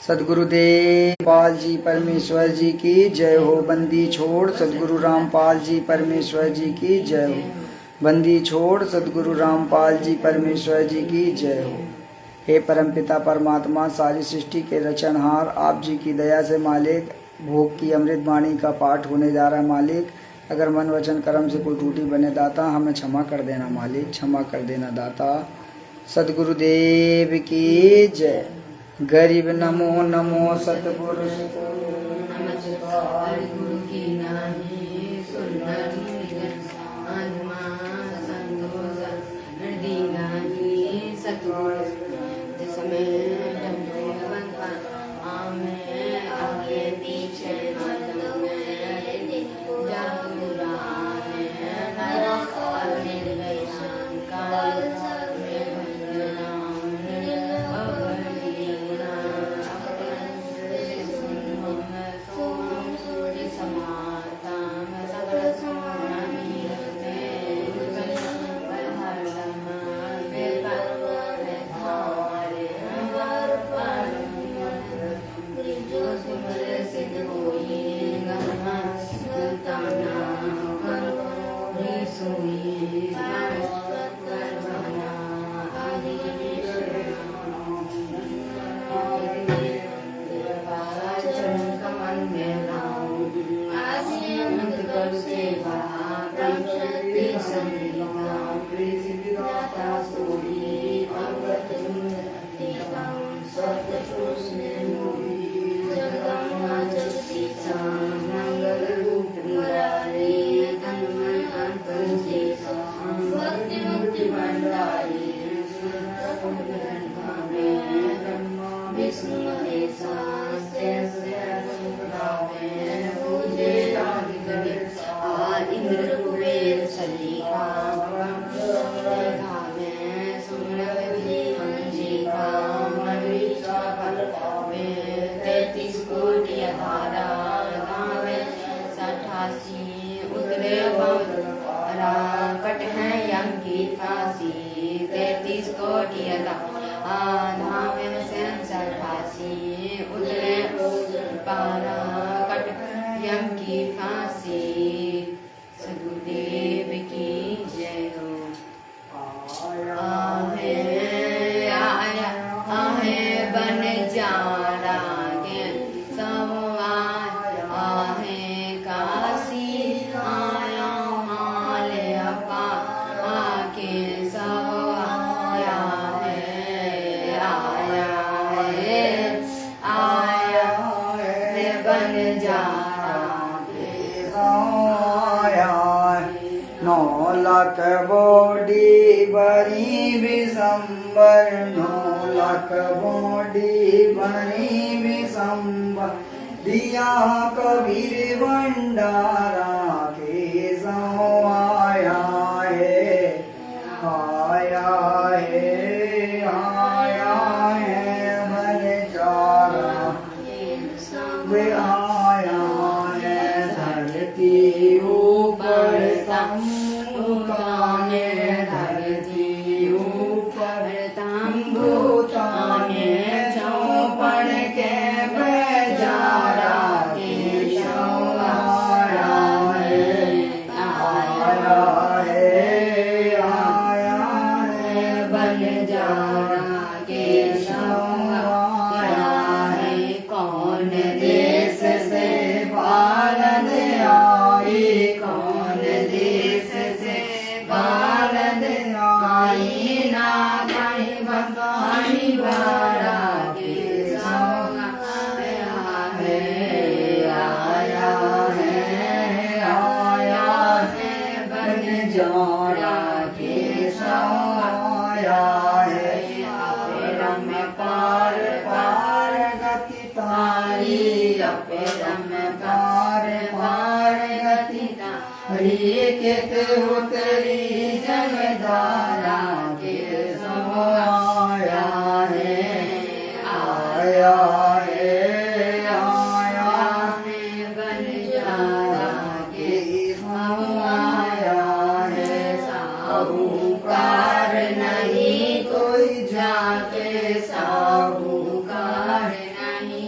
सद्गुरुदेव पाल जी परमेश्वर जी की जय हो। बंदी छोड़ सद्गुरु रामपाल जी परमेश्वर जी की जय हो। बंदी छोड़ सद्गुरु रामपाल जी परमेश्वर जी की जय हो। हे परमपिता परमात्मा, सारी सृष्टि के रचनहार, आप जी की दया से मालिक भोग की अमृत वाणी का पाठ होने जा रहा है मालिक। अगर मन वचन कर्म से कोई त्रुटि बने दाता हमें क्षमा कर देना मालिक, क्षमा कर देना दाता। सद्गुरुदेव की जय। गरीब नमो नमो सतगुरु गुरु की नाही सुंदर आत्मा संतोष हृदय नाही सतगुरु जिसमें आगे पीछे बोडी बनी विसंबर, 9 लाख बोडी बनी विसंबर, दिया कबीर भंडारा के सो आया है, आया है, आया है बलिहारा वे आया है धरती ऊपर धरती ऊपर तंबूताने चौपड़ के बेजारा के आया है, आया है, आया है बलिहारा के आया है। कौन देश से बालद आई, कौन देश से बालद आई, ना कहीं भगवानी बारा के आया है, आया है, आया है बलिहारा के आया है। रम पार पार गति तारी, रम पार पार गति तारी, कित उतरी जगधारा के सो आया है, आया है, आया है बलिहारा के सो आया है। साहूकार नहीं कोई जाके, साहूकार नहीं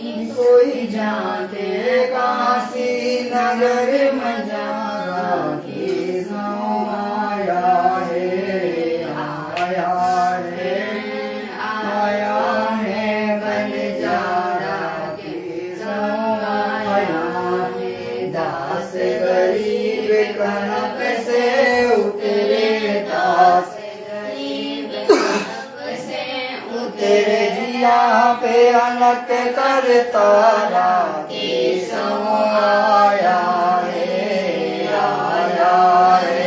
जाते काशी नगर मजारा की आया है, आया है, आया है बंजारा के आया है। दास गरीब कनक से उतरे, दास गरीब कनक से तेरे जिया पे अलग कर तारा के आया है, आया है,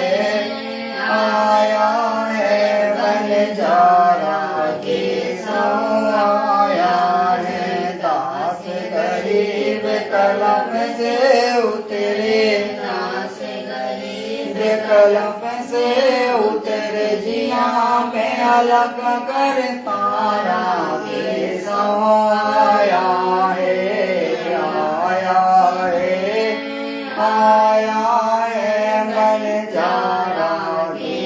आया है बंजारा के आया है। दास गरीब कलम से उतरे, दास गरीब कलम से उतरे जिया पे अलग कर तारा के आया है, आया है, आया है बंजारा के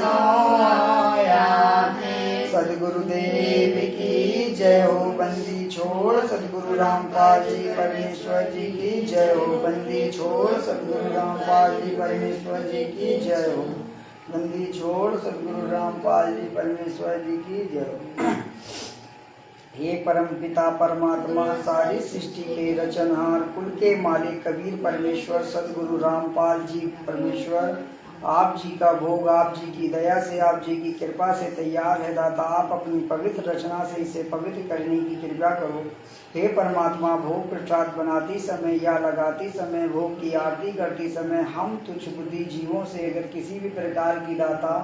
आया है। सदगुरुदेव की जय हो। बंदी छोड़ सदगुरु रामपाल जी परमेश्वर जी की जय हो। बंदी छोड़ सदगुरु रामपाल जी परमेश्वर जी की जय हो। बंदी छोड़ सदगुरु रामपाल जी परमेश्वर जी की जय हो। हे परम पिता परमात्मा सारी सृष्टि के रचनहार कुल के मालिक कबीर परमेश्वर सदगुरु रामपाल जी परमेश्वर, आप जी का भोग आप जी की दया से आप जी की कृपा से तैयार है दाता। आप अपनी पवित्र रचना से इसे पवित्र करने की कृपा करो। हे परमात्मा भोग प्रसाद बनाती समय या लगाती समय भोग की आरती करती समय हम तुच्छ बुद्धि जीवों से अगर किसी भी प्रकार की दाता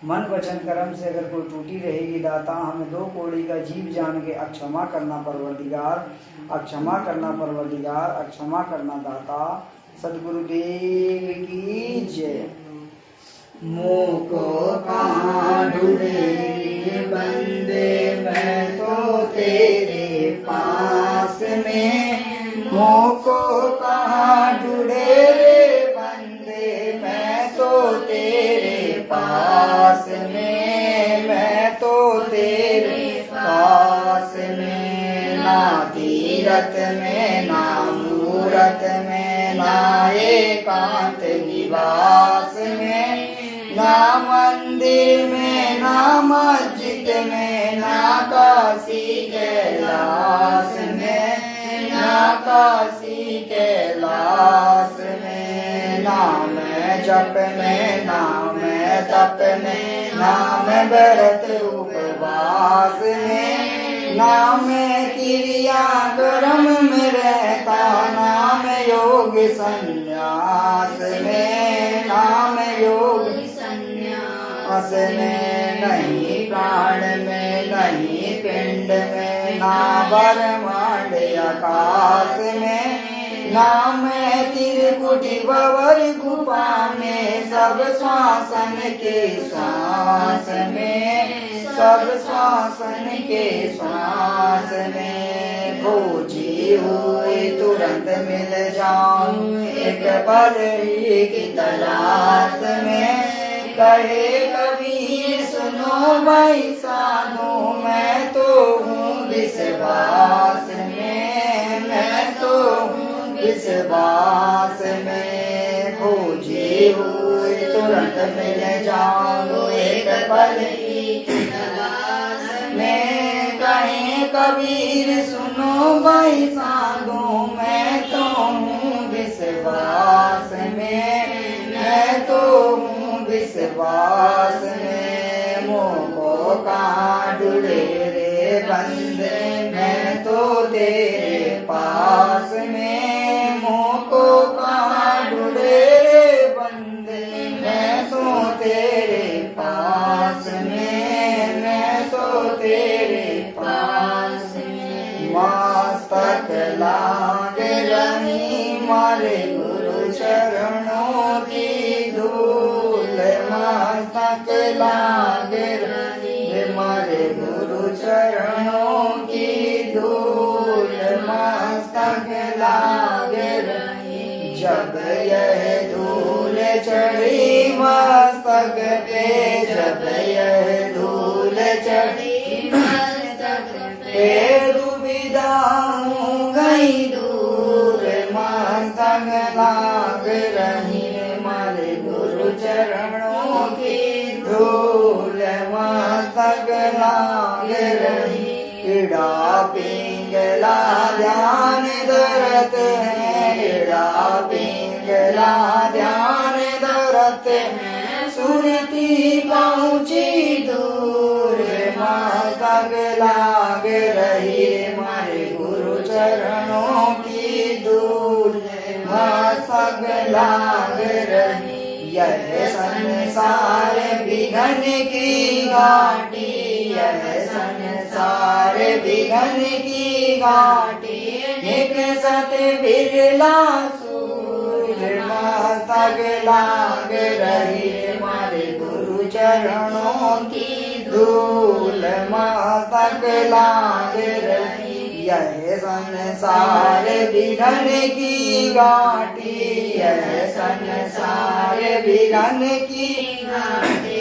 मन वचन कर्म से अगर कोई टूटी रहेगी दाता, हमें दो कोड़ी का जीव जान के अक्षमा करना परवरदिगार, अक्षमा करना परवरदिगार, अक्षमा करना दाता। सदगुरुदेव की जय। मुँह को कहाँ ढूंढेगी बंदे, मैं तो तेरे पास में। मुँह को कहाँ ढूंढे रे बंदे, मैं तो तेरे पास में, मैं तो तेरे पास में। ना तीरथ में ना मूरत में ना एकांत निवास में, ना मंदिर में ना मस्जिद में ना काशी कैलाश में, ना काशी कैलाश में। ना मैं जप में ना मैं तप में ना मैं व्रत उपवास में, ना मैं क्रिया कर्म में रहता ना मैं योग संन्यास में, ना मैं योग संन्यास में। नहीं प्राण में नहीं पिंड में ना ब्रह्मांड आकाश में, ना मैं त्रिकुटी भंवर गुफा में सब श्वासन के श्वास में, सब श्वासन के श्वास में। खोजी हुई तुरंत मिल जाऊं एक पल ही की तलाश में। कहे कबीर सुनो भाई साधु, मैं तो हूँ विश्वास में, मैं तो हूँ विश्वास में। खोजी हुई तुरंत मिल जाऊं एक पल की तलाश में। कहे कबीर सुनो भाई साधु, मैं तो हूँ विश्वास में, मैं तो हूँ विश्वास में। मोह को कहाँ ढूंढे रे बंदे, मैं तो तेरे पास में। मोह को कहाँ ढूंढे रे बंदे, मैं तो तेरे पास में, मैं तो तेरे पास में। मस्तक लाग रही मारे गुरु चरणों की धूल, मस्तक लाग रही मारे गुरु चरणों की धूल, मस्तक लाग रही। जब यह धूल चढ़ी मस्तक पे, जब यह धूल चढ़ी मस्तक पे, दुविधा हो गई दूर संग लाग रही मारे गुरु चरणों की धूल मस्तक लाग रही पीड़ा पिंगला ध्यान धरत है पीड़ा पिंगला ध्यान धरत है सुरती पहुँची दूर मस्तक लाग रही मारे गुरु चरणों की धूल मस्तक लाग रही यह संसार विघन की घाटी यह संसार विघन की घाटी एक सत बिरला सूर्य मस्तक लाग रही मारे गुरु चरणों की धूल मस्तक लाग रही यह संसार विघन की घाटी यह संसार विघन की घाटी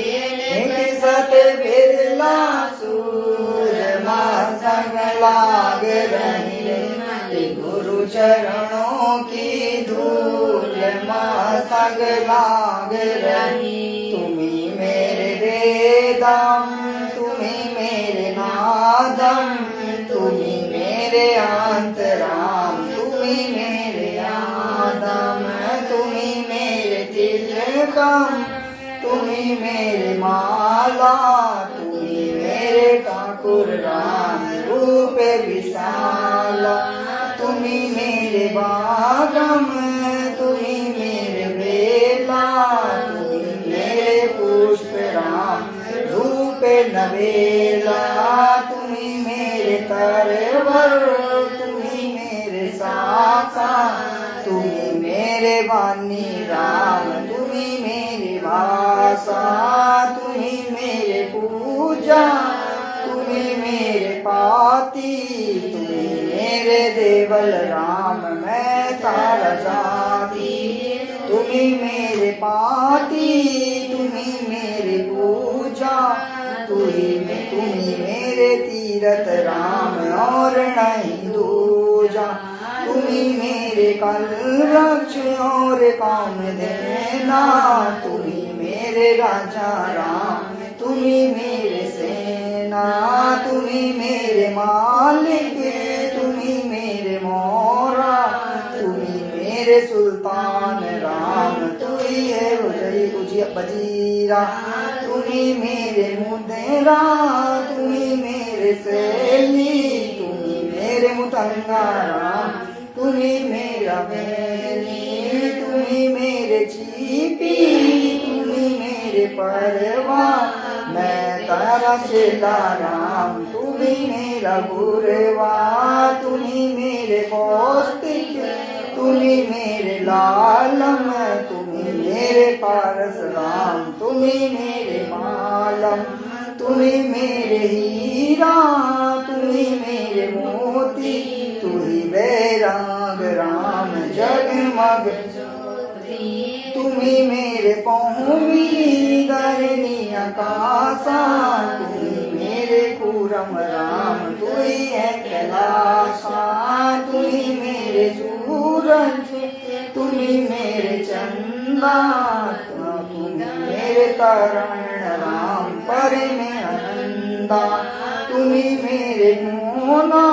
एक सत बिरला सूर्य मस्तक लाग रही गुरु चरणों की धूल मस्तक लाग रही तुम्ही मेरे वेदम तुम्ही मेरे नादम तुम्ही मेरे अंतराम तुम्ही मेरे आदम तुम्ही मेरे तिलकम तुम्ही मेरे माला तुम्ही मेरे ठाकुर राम रूप विशाला तुम्ही मेरे बागम तुम्ही मेरे बेला तुम्ही मेरे पुष्प राम रूप नवेला तुम्ही मेरे तरवर तुम्ही मेरे सासा तुम्ही मेरे वाणी राम तुम्ही मेरी भाषा तुम्ही मेरे पूजा तुम्ही मेरे पाती तुम्ही मेरे देवल राम मैं तारा जाती तुम्ही मेरे पाती तुम्ही मेरे पूजा तुम्ही मेरे तीरथ राम और नहीं दूजा तुम्ही मेरे कल रक्ष और काम देना तुम्ही मेरे राजा राम तुम्ही मेरे सेना तुम्ही मेरे मालिक तुम्ही मेरे मोरा तुम्ही मेरे सुल्तान राम तुम्ही है रुजई बजीरा तुम्ही मेरे मुदेरा तुम्ही मेरे सैली तुम्ही मेरे मुतंगा राम तुम्ही मेरा बेली तुम्ही मेरे चीपी तुम्ही मेरे परवा मैं तारा चेला राम तुम्ही मेरा गुरवा तुम्ही मेरे पौष्टिक तुम्ही मेरे लालम तुम्ही मेरे पारस राम तुम्ही मेरे मालम तुम्ही मेरे हीरा तुम्ही मेरे मोती तुम्ही बैराग राम जगमग तुम्ही मेरे पौवी धरनी आकाशा तुम्ही मेरे पूरम राम तुम्ही है कैलाशा तुम्ही मेरे सूरज तुम्ही मेरे चंदा तुम्ही मेरे तरण राम पर में आनंदा तुम्ही मेरे मोना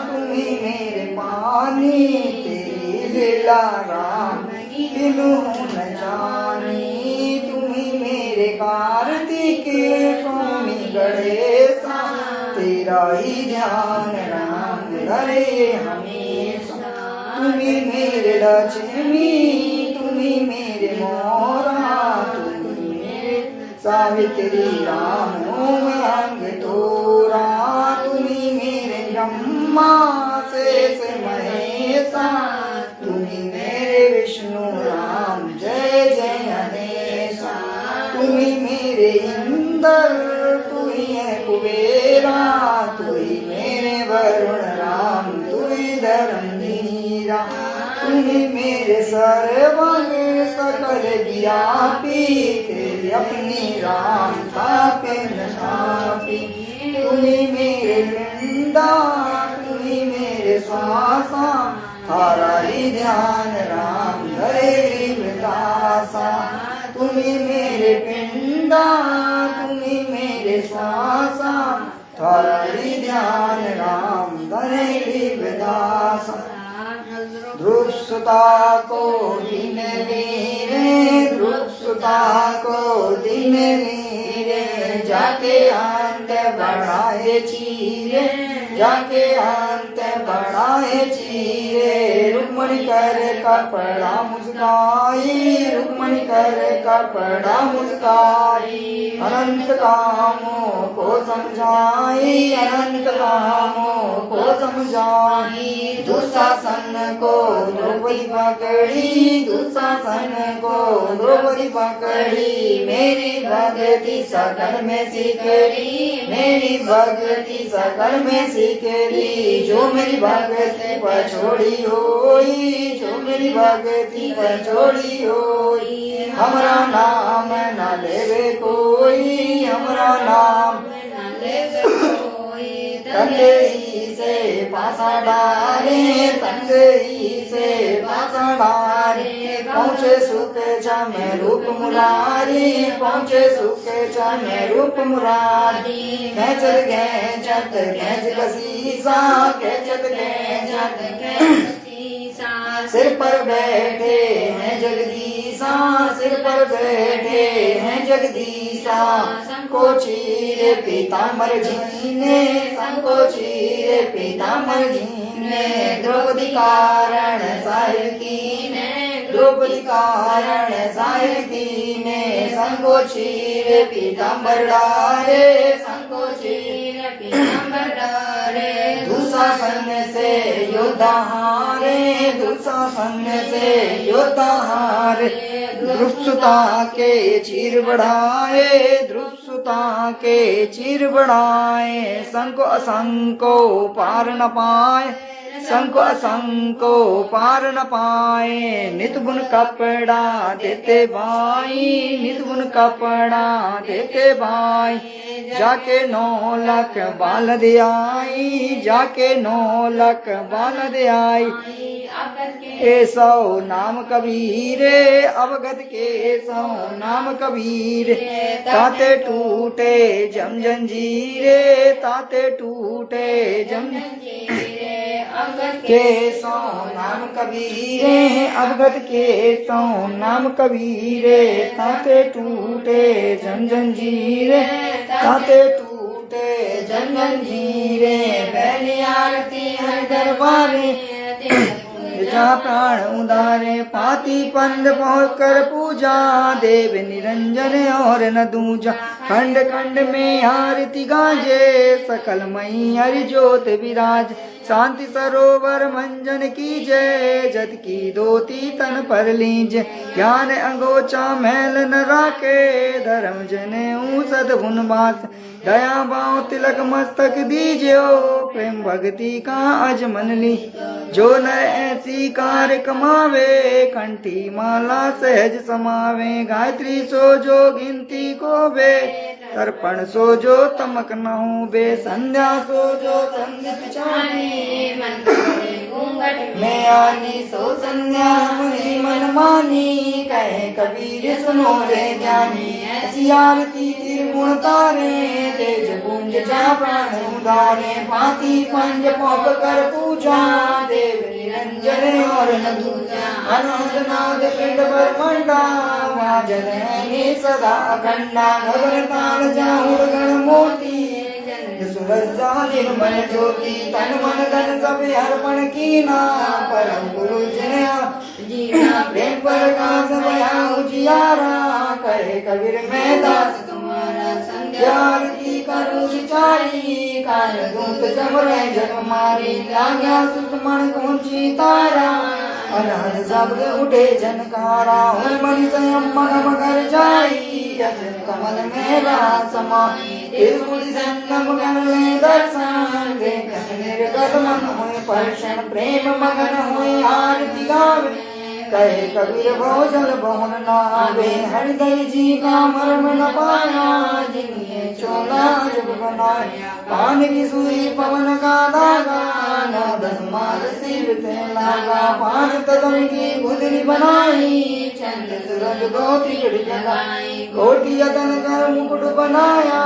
तुम्ही मेरे पानी तेरी लीला राम बिनु न जानी तुम्ही मेरे कार्तिक स्वामी गणेशा तेरा ही ध्यान राम धरे हमेशा तुम्ही मेरे लक्ष्मी तुम्ही मेरे मोरा तुम्ही मेरे सावित्री राम ओम अंग तोरा तुम्ही मेरे ब्रह्मा शेष महेशा तुम्ही मेरे विष्णु राम जय जय गणेशा तुम्ही मेरे इंद्र तुम्ही है कुबेरा तुम्ही मेरे वरुण राम तुम्ही धर्मधीरा तुम्ही मेरे सर्वज्ञ सकल व्यापी तेरी अपनी राम तापे न तापी तुम्ही मेरे निंदा तुम्ही ही मेरे श्वासा थारा ही ध्यान राम धरे गृहदासा तुम्ही मेरे पिंडा तुम्ही मेरे श्वासा थारा ही ध्यान राम धरे गृहदासा ध्रुवसुता को दिन लीरे ध्रुवसुता को दिन लीरे जाके अंत बढ़ाए चीरे जाके अंत बढ़ाए चीरे रुक्मणी कर कपड़ा मुस्काई रुक्मणी कर कपड़ा मुस्काई अनंत कामों को समझाई अनंत कामों को समझाई दुशासन को द्रौपदी पकड़ी दुशासन को द्रौपदी पकड़ी मेरी भक्ति सकल में सिकड़ी मेरी भक्ति सकल में सिकड़ी जो मेरी भक्ति पर छोड़ी होई जो मेरी भक्ति पर छोड़ी होई हमारा नाम न लेवे कोई हमारा नाम तंगई से पासा डारे तंगई से पासा डारे पहुँचे सुख चम रूप मुरारी पहुँचे सुख चम रूप मुरारी खेचत खेचत खेच कसीसा खेचत खेचत सिर पर बैठे हैं जगदीशा सिर पर बैठे हैं जगदीशा संको चीरे पीताम्बर झीने संको चीरे पीताम्बर झीने द्रौपदी कारण साहिब कीने द्रौपदी कारण साहिब कीने संको चीरे पीताम्बर डारे संको चीरे पीताम्बर डारे दुशासन से योद्धा हारे दुशासन से योद्धा हारे ध्रुवसुता के चीर बढ़ाए ध्रुवसुता के चीर बढ़ाए संको असंको पार न पाए संको असंको पार न पाए नित बुन कपड़ा देते भाई नित बुन कपड़ा देते भाई जाके 9 लाख बाल दे आई जाके 9 लाख बाल दे आई के 100 नाम कबीरे अवगत के 100 नाम कबीर ताते टूटे जम जंजीरे ताते टूटे जम के 100 नाम कबीरे अवगत के 100 नाम कबीरे ताते टूटे जम जंजीरे ताते टूटे जम जंजीरे पहली आरती हर दरबारे जा प्राण उदारे पाती पंद पहुँच कर पूजा देव निरंजन और न दूजा खंड खंड में आरती गाजे सकल मई हरि ज्योत विराज शांति सरोवर मंजन की जय जत की दोती तन पर लीज ज्ञान अंगोचा मैल न राखे धर्म जने सदगुण बास दया बाओ तिलक मस्तक दीजियो प्रेम भक्ति का अजमन ली जो न ऐसी कार्य कमावे कंठी माला सहज समावे गायत्री सो जो गिनती को बे तर्पण सो जो तमक न हो बे संध्या सो जो संधित चाहे मैं आनी सो संध्या मुनि मन मानी कहे कबीर सुनो रे ज्ञानी ऐसी आरती त्रिगुण तारे तेज पुंज जा प्राण उदारे पाती पंज पौप कर पूजा देव निरंजन और न दूजा अनाद नाद पिंड ब्रह्मंडा वाजने सदा अखंडा गगन ताल जाहुर गण मोती सुलज्जा निर्मल ज्योति तन मन धन सब अर्पण कीना परम गुरु जिन्या प्रेम पर कास भया उजियारा कहे कबीर मैं दास तुम्हारा संध्या आरती करूं विचारी काल दूत जमरे जग मारी लाग्या सुषमण कौची तारा अनहद शब्द उठे जनकारा मणि स्वयं मगम कर जाई अजन कमल में रास समाई तिरुमुनि संगम कर ले दर्शन देख निर्गत मन होए पर्शन प्रेम मगन होए आरती गावे कहे कबीर भोजन बहुन नावे हृदय जी का मर्म न पाया जिन्हें चोला जब बनाया पान की सुई पवन का धागा नौ 10 मास शिव ते लागा 5 कदम की गुदरी बनाई चंद सूरज दो तिगड़ी लगाई कोटि यतन कर मुकुट बनाया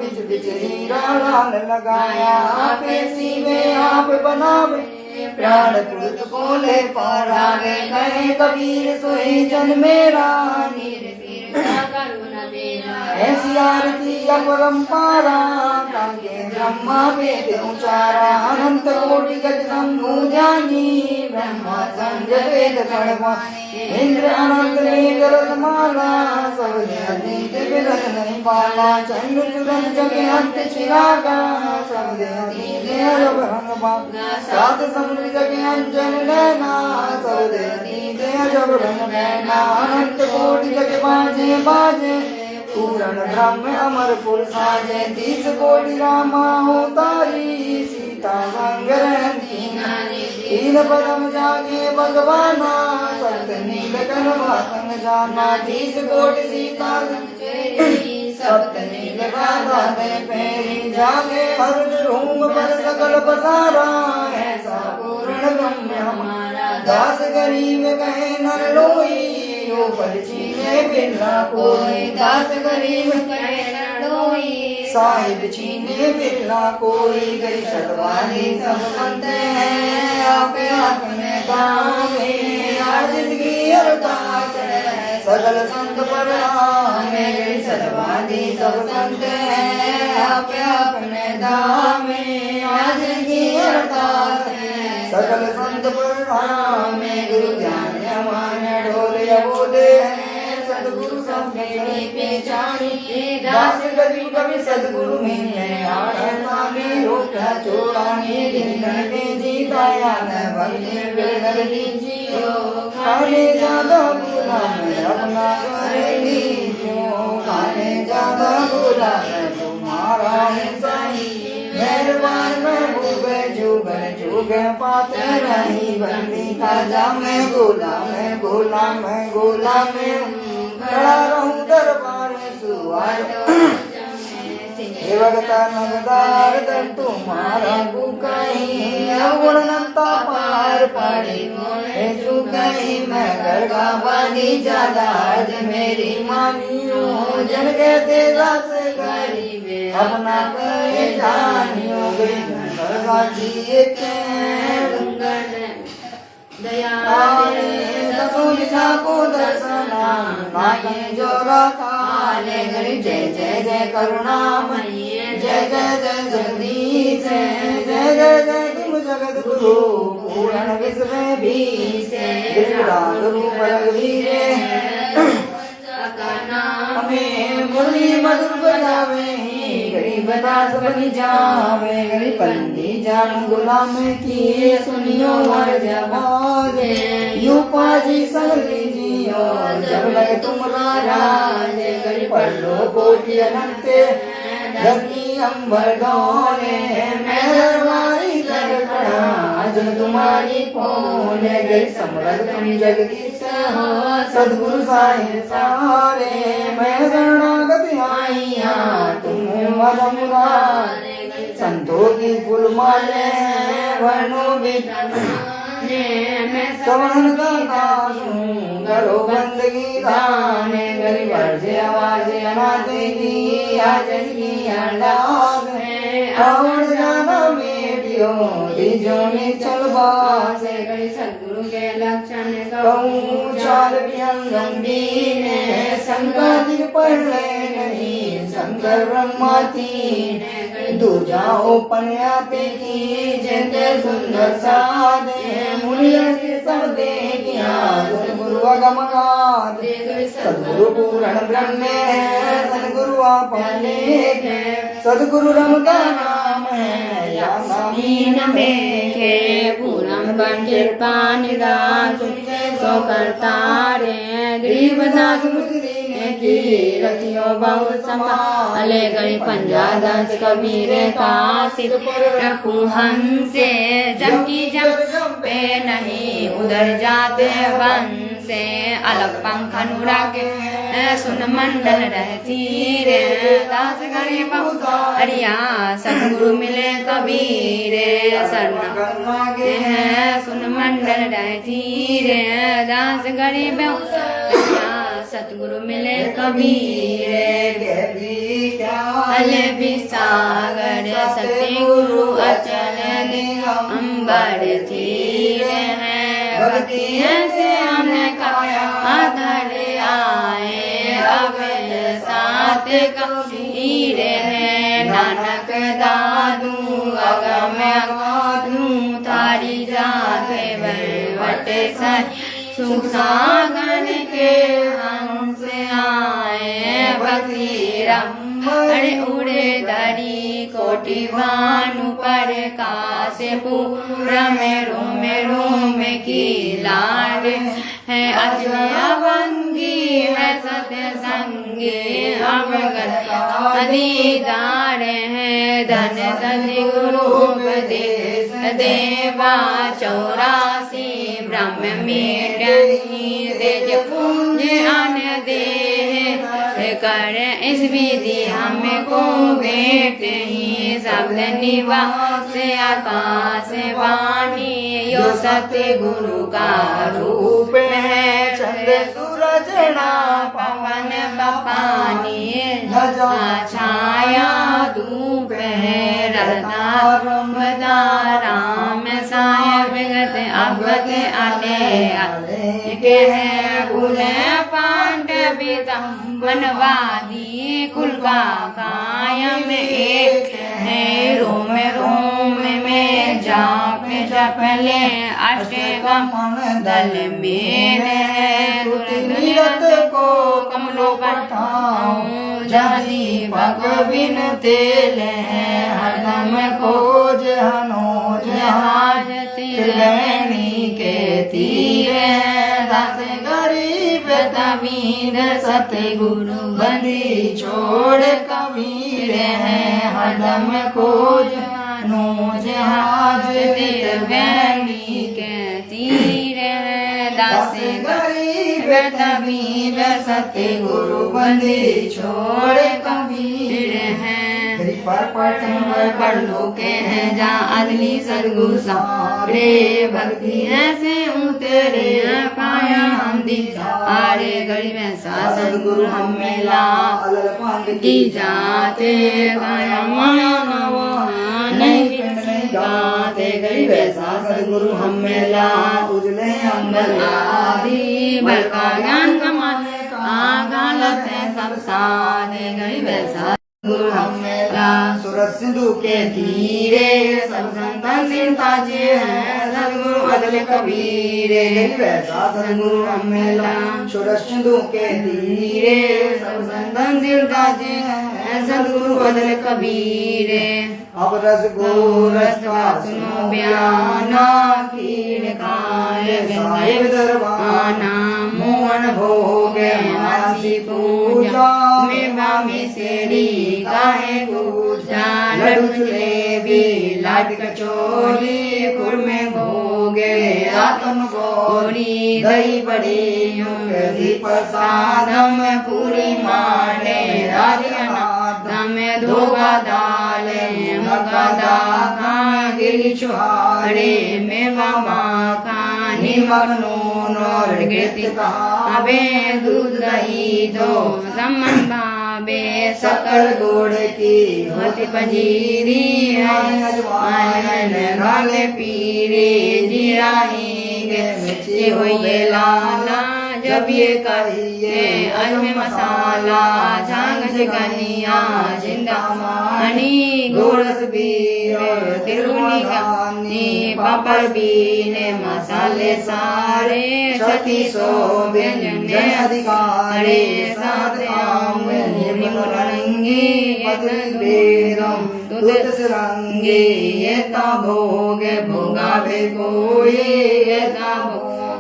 बिच बिच हीरा लाल लगाया आपे सीवे आप बनावे प्राण पुरुष बोले पारावे कहे कबीर सोई जन मेरा ऐसी आरती अपरंपारा कांगे ब्रह्मा वेद उचारा अनंत कोटि गज शंभु ज्ञानी ब्रह्मा संग वेद गणवानी इंद्र अनंत मेघ रथमाला सब अतीत विरत नहीं पाला चंद्र सूरज जगे अंत चिरागा सब अतीत अरब रंग सात समुद्र जगे अंजन नैना सब अतीत अजब रंग नैना अनंत कोटि जग बाजे बाजे पूरण ब्रह्म अमर पुर साजे 30 कोटि रामा अवतारी सीता संग रहती तीन पदम जागे भगवाना सत नील कनवा संग जाना 30 कोटि सीता सप्त नील गाधा दे फेरी जागे हर रूम पर सकल पसारा ऐसा पूर्ण ब्रह्म हमारा दास गरीब कहे नर लोई यो परचीने बिरला कोई दास गरीब कहे नर लोई साहिब चीने बिरला कोई गई सतवाली सब बनते हैं आपे अपने गाँव में आज की अरदास है सकल संत प्रणाम गई सतवाली सब संत हैं आपे अपने धाम में आज की अरदास है सकल संत प्रणाम गुरु ज्ञान हमारे ढोले बोले हैं सदगुरु सब पहचानी दास गरीब कभी सदगुरु मिलने आने रोका चोड़ाने दिन के जीताया न बने बेदर लीजियो खाने ज्यादा बुरा मैं अपना करे लीजियो खाने ज्यादा बुरा मैं तुम्हारा है सही मेहरबान मैं भूगे जुगे जुगे पाते रही बंदी खाजा मैं गोला में खड़ा रहूं दरबार सुवार भगता नगदार दर तुम्हारा बुकाई अवगुणता पार पड़ी मोहे चुकाई मैं गरगा वाली ज्यादा आज मेरी मानियो जन के तेरा से गरीब अपना करे जानियो गरगा जी के दसों दिशा को दर्शना नाये जोरा काले गरी जय जय जय करुणामयी जय जय जय जगदीश जय जय जय तुम जगत गुरु पूर्ण विश्व भी गिरिराज रूप रघुवीरे हमें मुरली मधुर बजावे गरीब दास बनी जावे गरीब बंदी जान गुलाम की सुनियो हर जमाजे यू पाजी सगली जियो जब लगे तुम्हारा राजे गरीब पढ़ लो कोटि अनंते धरती अंबर डोले मेहरबानी कर खड़ा आज तुम्हारी पोले गई समरथ तुम जगदीश हो सदगुरु साहिब सारे मैं शरणागत आईया तुम्हें मद मुरारे संतों की फूल माले वर्णों की सवन का दासूं करो बंदगी दाने गरीब अर्जे आवाजे अनाजे की आज की अंदाज में आवर जाना बेटियों दीजो में चलवा से गई सदगुरु के लक्षण कहूँ चाल व्यंगी ने संगति पढ़ नहीं शंकर ब्रह्माती दूजाओ पन्याते की जैते सुंदर साधे मुनिया से सब दे किया सदगुरु अगमगाद सदगुरु पूर्ण ब्रह्म है सदगुरु आपने सदगुरु रम का नाम है या मीन में के पूरम बन कृपा निदान सो करता रे गरीब दास मुझे की रखियो बहुत संभाले गई 50-10 कबीर का सिर रखू हमसे जबकि जब पे नहीं उधर जाते बंस से अलग पंख अनुरागे सुन मंडल रहती रे दास गरीब अरिया सतगुरु मिले कबीर शरण मांगे हैं सुन मंडल रहती रे दास गरीब अरिया सतगुरु मिले कबीर अले भी सागर सतगुरु अचल अंबर थीर है भक्ति से हमने कहा आधर आए अब साथ कबीर है नानक दादू अगम अगाधू तारी जात वट सुख सागन के हंस आए भक्ति अरे उड़े दरी कोटि भानु पर कासे पूरा मेरो में की लाड है अजलिया बंगी है सत्य संगी अवगत दीदार है धन सतगुरु उपदेश देवा 84 ब्रह्म मेटनी तेज पूज अन देह कर इस विधि हमको भेंट ही शब्द निवास आकाश वाणी यो सत्य गुरु का रूप है चंद्र सूरज पवन पानी छाया धूप है रमदा राम साय विगत अवगत आले के है कुल पांड वनवादी कुल का कायम एक है रोम में जाप ले अष्टगम दल में है निरत को कमलो पठाऊं जाति भगविन तेल है हरदम खोज हनोज हाजती लेनी के तीर दस गरीब तमीर सतगुरु बंदी छोड़ कबीर है हरदम खोज नोज हाजती लेनी के तीर दस गरीब तमीर सतगुरु बंदी छोड़ कबीर है पर लोके हैं जा अदली सदगुरु सारे भक्ति ऐसे उतरे पाया हम दी आरे गरीब ऐसा सदगुरु हम मिला की जाते गाया माया नवा नहीं गाते गरीब ऐसा सदगुरु हम मिला उजले अंबर आदि बल का ज्ञान कमान गालत है सब साधे गरीब ऐसा गुरु हमेला सुरत सिंधु के तीरे सब संतन सिंताजे हैं सदगुरु अदल कबीरे वैसा सदगुरु हमेला सुरत सिंधु के तीरे सब संतन सिंताजे हैं सदगुरु अदल कबीरे अब रस गोरस का सुनो बयाना खीर खाए गाय दरबाना मोहन भोगे मासी पूजा में बामी सेड़ी काहे पूजा लड्डू जलेबी लाड कचौरी खुरमे भोगे आत्म गौरी दही बड़ी प्रसादम पूरी माने राधिका में धोबा दाले मका दाखा गिरी चुहारे में बाबा खानी मगनून और गिरती अबे दूध दही दो समन भावे सकल गुड़ की होती पंजीरी अजवाइन गाले पीरे जीराही मिर्ची हुई लाला जब ये करिए अजमे मसाला झांग चिकनिया जिंदा मानी गोरस बीर तिरुनी गानी पापड़ बीने मसाले सारे 3600 व्यंजन अधिकारे साथ आम मुरंगी वेदम दूत सरंगी ये ता भोग भोगा भे कोई ये ता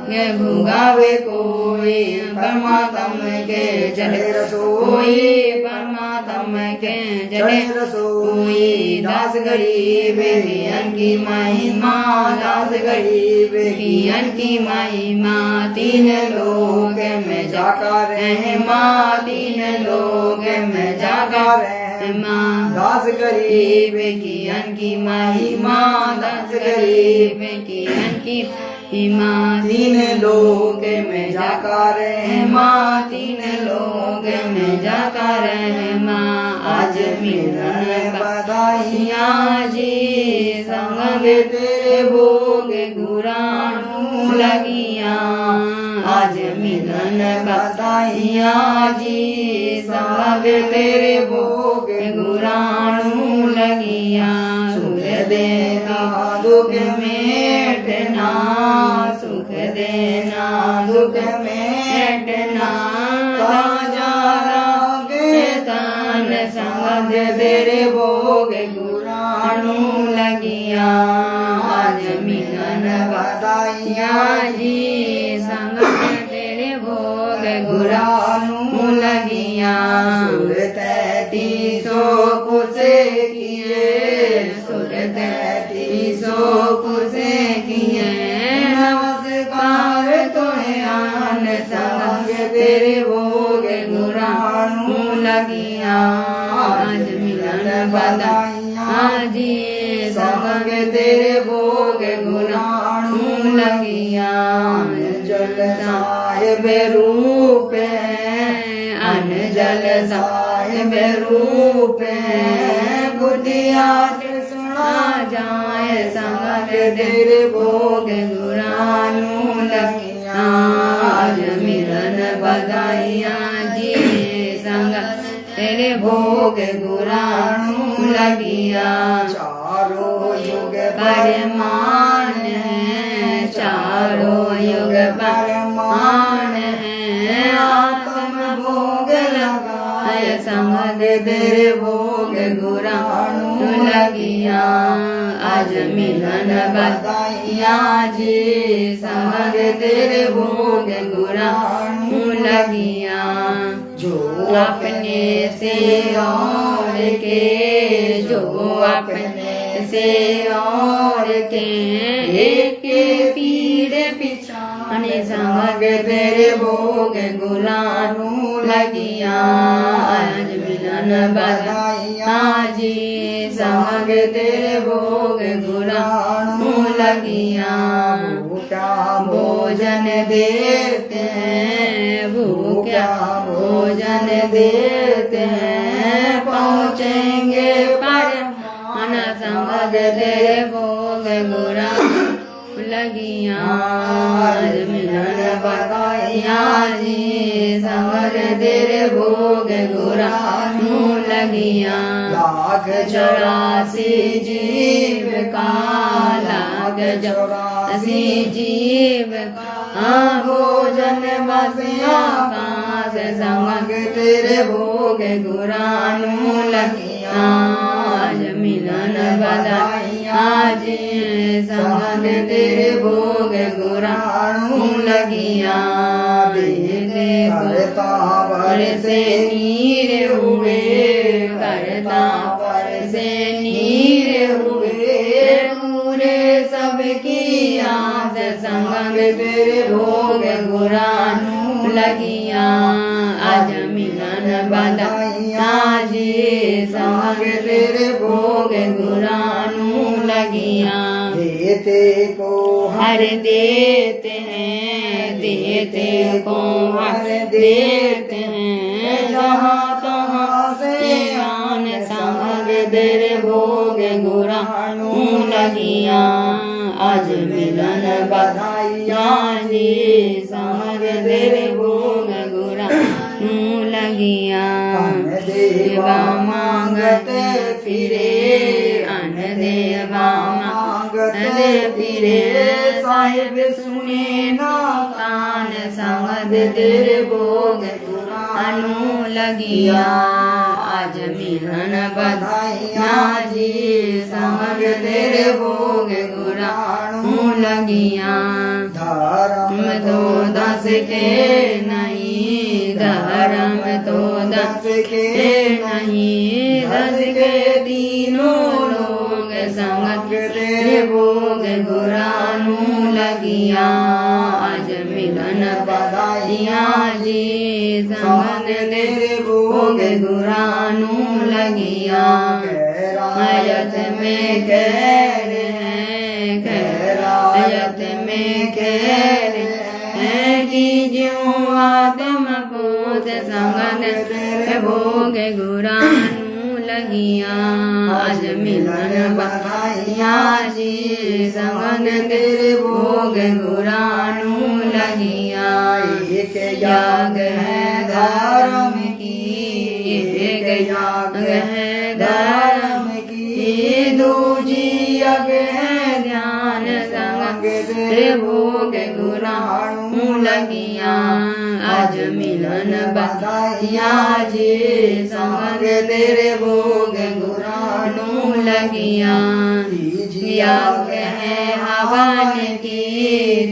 के भुगावे कोई परमात्म के चढ़े रसोई परमात्म के चढ़े रसोई दास गरीब कियन की महिमा दास गरीब कियन की महिमा तीन लोग में जाकर रहमा तीन लोग में जाकर रहमा दास गरीब कियन की महिमा दास गरीब कियन की महिमा तीन लोग में जाकर रहमा तीन लोग में जाकर रहमा आज मिलन बधाइयाँ जी संग तेरे भोग गुरानू लगिया आज मिलन बधाइयाँ जी संग तेरे भोग गुरानू लगिया सुख देना दुख मेटना सुख देना दुख मेटना ताजा रागे तन संग तेरे भोग गुरानू लगिया आज मिलन बधाइयाँ जी संग तेरे भोग गुरानू लगिया सुर 33 कुसे किए सुर 33 कुसे किए नमस्कार तोहे आन संग तेरे भोग गुरानू लगिया आज मिलन बधाइयाँ जी संग तेरे भोग गुरानू लगिया जल साहिब रूप अनजल साहिब रूप गुटिया सुना जाए संग तेरे भोग गुरानू लगिया आज मिलन बधाइयाँ जी संग तेरे भोग गुरानू लगिया चारों युग परमान है चारों युग परमान है आत्म भोग लगाए संग तेरे भोग गुरानू लगिया आज मिलन बधाइयाँ जी संग तेरे भोग गुरानू लगिया जो अपने से और के जो अपने से और के एक पीर पिछाने संग तेरे भोग गुरानू लगिया आज मिलन बधाइयाँ जी संग तेरे भोग गुरानू लगिया भूखा भोजन देते हैं भूखा भोजन देते हैं पहुँचेंगे परमान संग तेरे भोग गुरानू लगिया आज मिलन बधाइयाँ जी संग तेरे भोग गुरानू लगिया लाख 84 जीव का लाख 84 जीव का भोजन बसिया काश संग तेरे भोग गुरानू लगिया आज मिलन बधाइयाँ जी संग तेरे भोग गुरानू लगिया देते करता पर से नीर हुए करता पर से नीर हुए पूरे सबकी आस संग तेरे भोग गुरानू लगिया आज मिलन बधाइयाँ जी संग तेरे भोग गुरानू लगिया देते को हर देते हैं देते को हर देते हैं जहाँ तहाँ से आन संग तेरे भोग गुरानू लगिया आज मिलन बधाइयाँ जी संग तेरे भोग गुरानू लगिया देवा मांगते फिरे अन देवा मांगते फिरे साहिब सुने ना कान संग तेरे भोग गुरानू लगिया आज मिलन बधाइयाँ जी संग तेरे भोग गुराणू लगिया धर्म तो दस के नहीं धर्म तो दस के नहीं दस के तीनों लोग संग तेरे भोग गुरानू लगिया आज मिलन बधाइयाँ जी संग तेरे भोग गुरानू लगिया खैरायत में खैर है खैरायत में खैर है कि ज्यों आत्म पोत संग तेरे भोग गुरानू लगिया आज मिलन बधाइयाँ जी संग तेरे भोग गुरानू लगिया एक याग है धर्म की एक याग है धर्म की दूजी यज्ञ है ध्यान संग तेरे भोग गुरानू लगिया आज मिलन बधाइयाँ जी संग तेरे भोग गुरानू लगिया याग है हवन की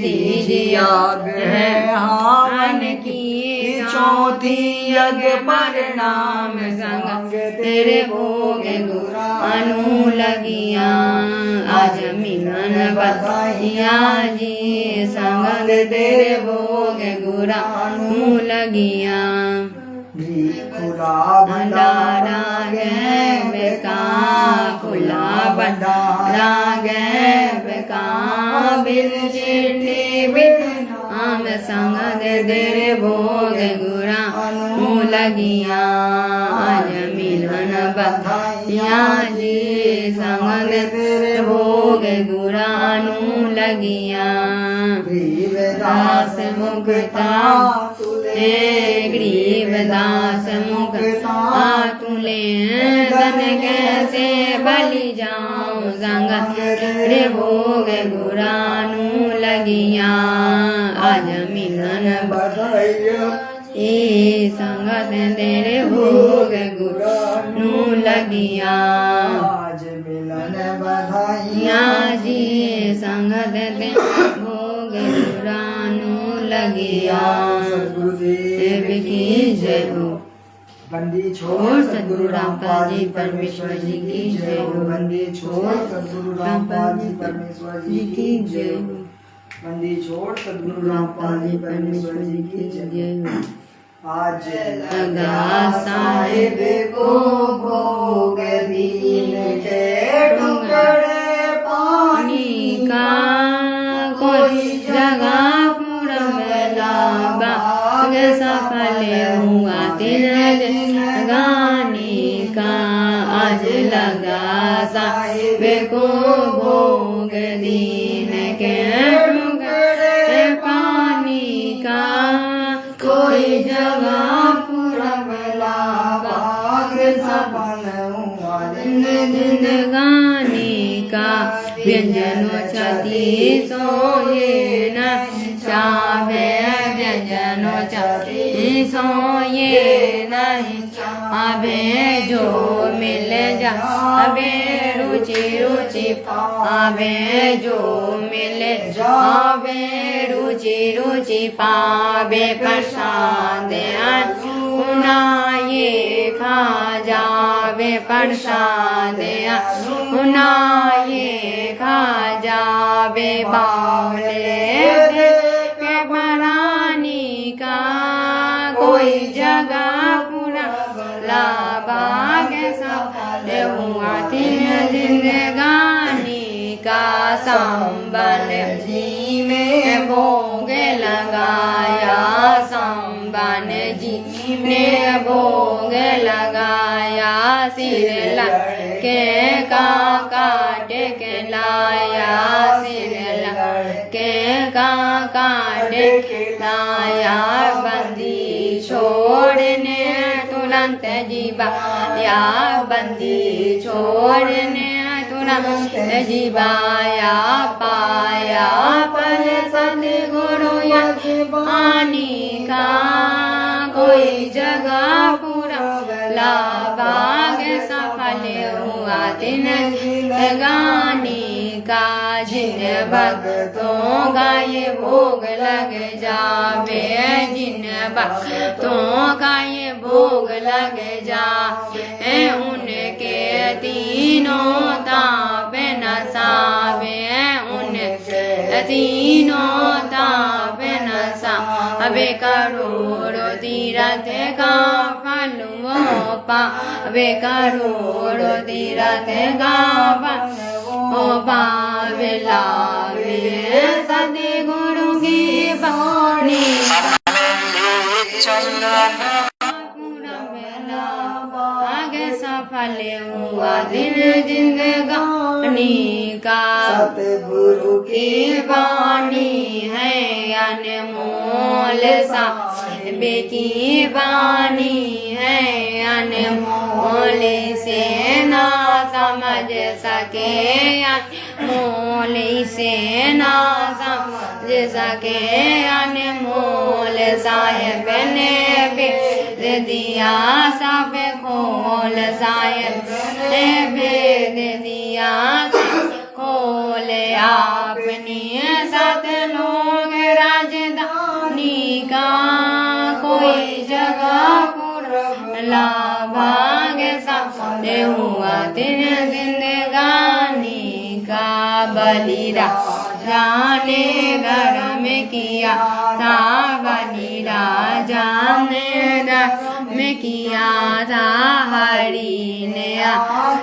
तीज याग है हवन की चौथी यज्ञ परिणाम संग तेरे भोग गुरानू लगिया आज मिलन बधाइयाँ जी संग तेरे भोग गुरानू लगिया खुला भंडारा गए का खुला भंडारा गए का बिन चिट्ठी बिन नाम संग तेरे भोग गुरानू लगिया आज मिलन बधाइयाँ जी संग तेरे भोग गुरानू लगिया गरीबदास मुक्ता गरीबदास मुक्ता तुले धन कैसे बलि जाऊं संग तेरे भोग गुरानू लगिया आज मिलन बधाइयाँ संग तेरे भोग गुरानू लगिया आज मिलन बधाइयाँ जी संग तेरे भोग गुरानू लगिया सद्गुरुदेव की जय हो। बंदी छोड़ सद्गुरु रामपाल जी परमेश्वर जी की जय हो। बंदी छोड़ सद्गुरु रामपाल जी परमेश्वर जी की जय हो। बंदी छोड़ सद्गुरु रामपाल जी परमेश्वर जी की जय हो। आज लगा साहिब को भोग दीन के टुकड़े पानी का कोई जगह पुरमला बाग सफल हुआ दिन गाने का आज लगा साहिब को भोग दीन के टुकड़े पानी का कोई जगह पुरमला बाग सफल हुआ दिन गाने का व्यंजनो छती सोये न चावे व्यंजनो छती सोये नहीं चावे जो मिल जावे रुचि रुचि पावे जो मिल जावे रुचि रुचि पावे प्रसाद ये खा जावे प्रसाद ये खा जावे बावले के परानी का कोई जगह पूरा लाबाग सफल हुआ तीन जिंदगानी का संबल जी में भोग लगाया संबल जी ने भोग लगाया सिर लड़के का काट के लाया सिर लड़के का काट के लाया बंदी छोड़ने तुरंत जीवाया बंदी छोड़ने तुरंत जीवाया पाया पर सद्गुरु पानी का कोई जगह पूरा ला भाग्य सफल हुआ दिन जिंदगानी का। जिन भक्तों का ये भोग लग जावे, जिन भक्तों का ये भोग लग जावे, उनके तीनों ताप नसावे, उनके तीनों ताप नसावे। करोड़ों तीरथ का फल वो पावे, करोड़ों तीरथ का फल वो पावे। लावे सतगुरु की बाणी आगे सफल हुआ दिन जिंदगानी का। सतगुरु की वाणी है अनमोल साहिब की वाणी है अनमोल, से ना समझ सके अनमोल, से ना समझ सके अनमोल। साहिब ने भेद दिया सब खोल, साहिब ने भेद दिया खोल। अपनी सात लोग राजधानी का, कोई जगह पुरला भाग्य सफल हुआ दिन जिंदगानी का। बलि राजा ने घर में किया था, बलि राजा ने घर में किया था। हरि ने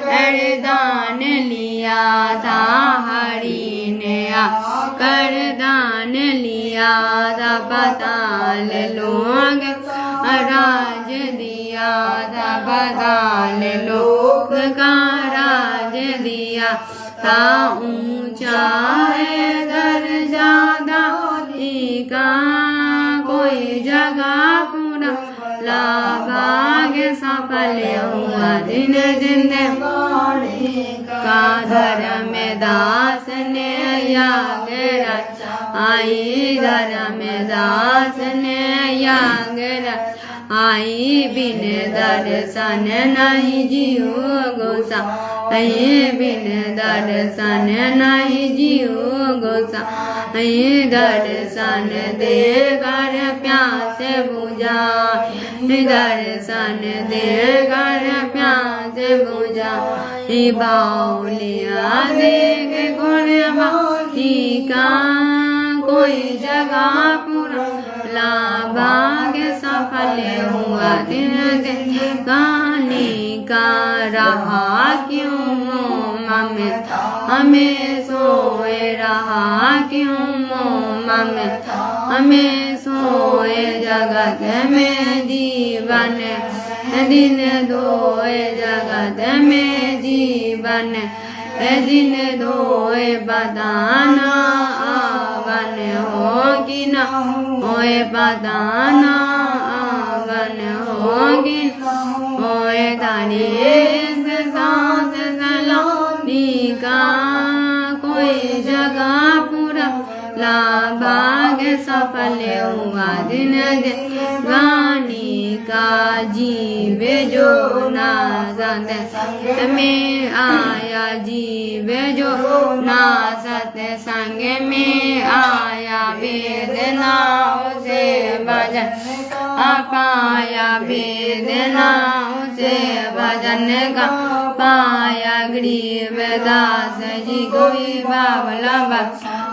करदान लिया था, हरि ने करदान लिया था। बताल लोग राज दिया था, बताल लोग का राज दिया था। ऊंचा है दर्जा दादी का, कोई जगह पूरा ला भाग्य सफल हुआ दिन जिंदगानी का। धर्म दास ने याग आई, धर्म दास ने याग आई। बिन दर्शन नहीं जीव गोसा, बिन दर्शन नहीं जीव गोसा। दर्शन दे कर प्यास बुझा, दर्शन दे कर प्यास बुझा। बाउलिया देख गुण बाली का, कोई जगह पूरा ला भाग्य सफल हुआ दिन जिंदगानी का। रहा क्यों में हमें सोए, रहा क्यों में हमें सोए। जगत में जीवन दिन दोए, जगत में जीवन दिन दोए। बताना आवन हो कि न होए, बताना आवन हो कि न होए। तारी सांस सलामी का, कोई जगह पूरा ला भाग्य सफल हुआ दिन जिंदगानी का। जीवे जो ना सत में आया, जीवे जो ना सत्संग में आया। वेदना उसे भजन पाया, वेदना उसे भजन का पाया। गरीब दास जी को भी बाबला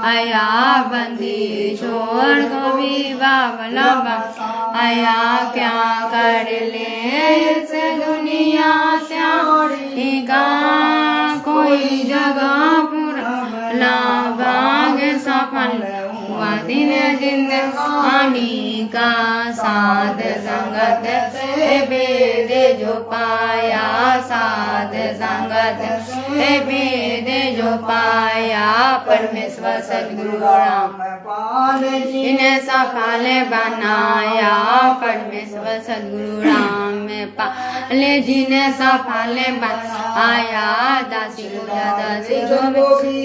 आया, बंदी छोड़ को भी बाबला आया। क्या कर ले इस दुनिया से का, कोई जगह पूरा ला भाग्य सफल हुआ दिन जिंदगानी का। साध संगत से भेद जो पाया, साध संगत से भेद जो पाया। परमेश्वर सद्गुरु राम जिन्हें सफल बनाया, परमेश्वर सद्गुरु राम पाले जिन्हें सफल बनाया। दासी पूजा दासी को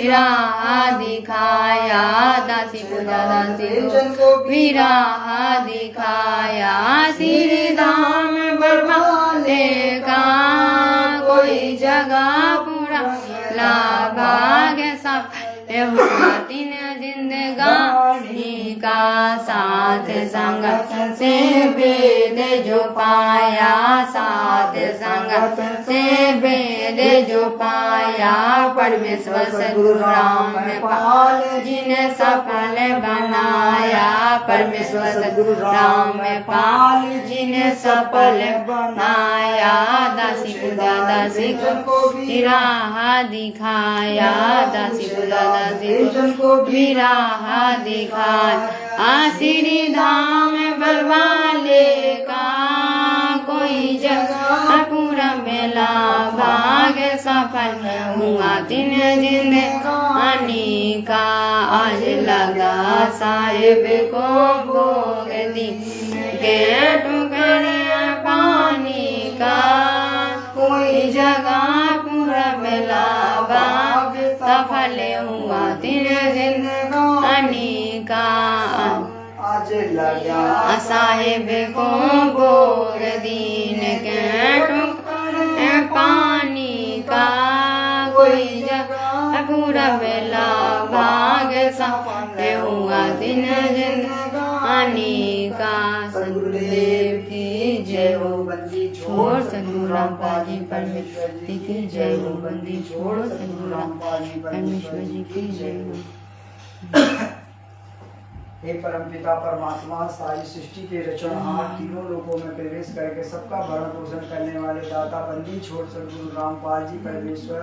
राह दिखाया, दासी पूजा बेचन को विराह दिखाया श्री धाम बरमाले का कोई जगह पूरा लाभाग्य सब हुआ तीन जिंदगानी का साथ संगत से वेद जो पाया साथ संगत से वेद जो पाया परमेश्वर सद्गुरु राम पाल जिन्हें सफल बनाया परमेश्वर सद्गुरु राम पाल जिन्हें सफल बनाया दासी खुदा दासी को राह दिखाया दासी खुदा दासी को भी राह दिखाया श्री धाम बरवाले का कोई जगह पूरा मेला भाग्य सफल हुआ तीन जिंदगानी का आज लगा साहिब को भोग दी के टुकड़े पानी का कोई जगह पूरा मेला भाग्य सफल हुआ तीन जिंदगानी का आज लगा साहिब को भोग दीन के टुकड़े पानी का कोई जगह पूरा बेला भाग सफल हुआ दिन जिंदगानी का सदगुरुदेव की जय हो बंदी छोड़ सदगुरु रामपाल जी परमेश्वर जी की जय हो बंदी छोड़ सदगुरु रामपाल जी परमेश्वर जी की जय हो। हे परमपिता परमात्मा सारी सृष्टि के रचनहार तीनों लोकों में प्रवेश करके सबका भरण पोषण करने वाले दाता बंदी छोड़ सदगुरु रामपाल जी परमेश्वर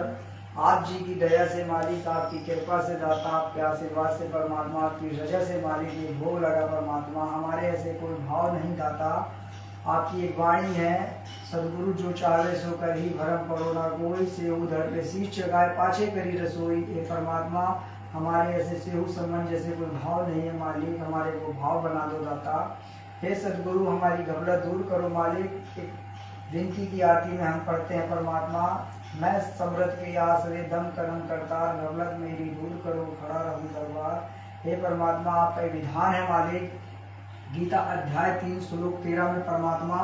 आप जी की दया से मालिक आपकी कृपा से दाता आपके आशीर्वाद से परमात्मा आपकी रजा से मालिक ये भोग लगा परमात्मा हमारे ऐसे कोई भाव नहीं दाता आपकी एक वाणी है सदगुरु जो चाहे सो कर ही भरम परोना कोई से उधर पे शीश चगाए पाछे करी रसोई हे परमात्मा हमारे ऐसे सेहू संबंध जैसे कोई भाव नहीं है मालिक हमारे को भाव बना दो दाता हे सदगुरु हमारी घबराहट दूर करो मालिक एक विनती की आरती में हम पढ़ते हैं परमात्मा मैं समृद्ध के आश्रय दम करम करता घबराहट मेरी दूर करो खड़ा रहूं दरबार हे परमात्मा आपका विधान है मालिक गीता अध्याय 3 श्लोक 13 में परमात्मा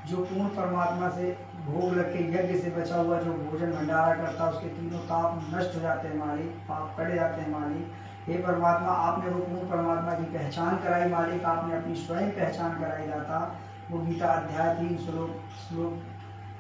जो पूर्ण परमात्मा से भोग लग के यज्ञ से बचा हुआ जो भोजन भंडारा करता है उसके तीनों ताप नष्ट हो जाते हैं मालिक पाप कट जाते हैं मालिक हे परमात्मा आपने वो पूर्ण परमात्मा की पहचान कराई मालिक आपने अपनी स्वयं पहचान कराई जाता वो गीता अध्याय 3 श्लोक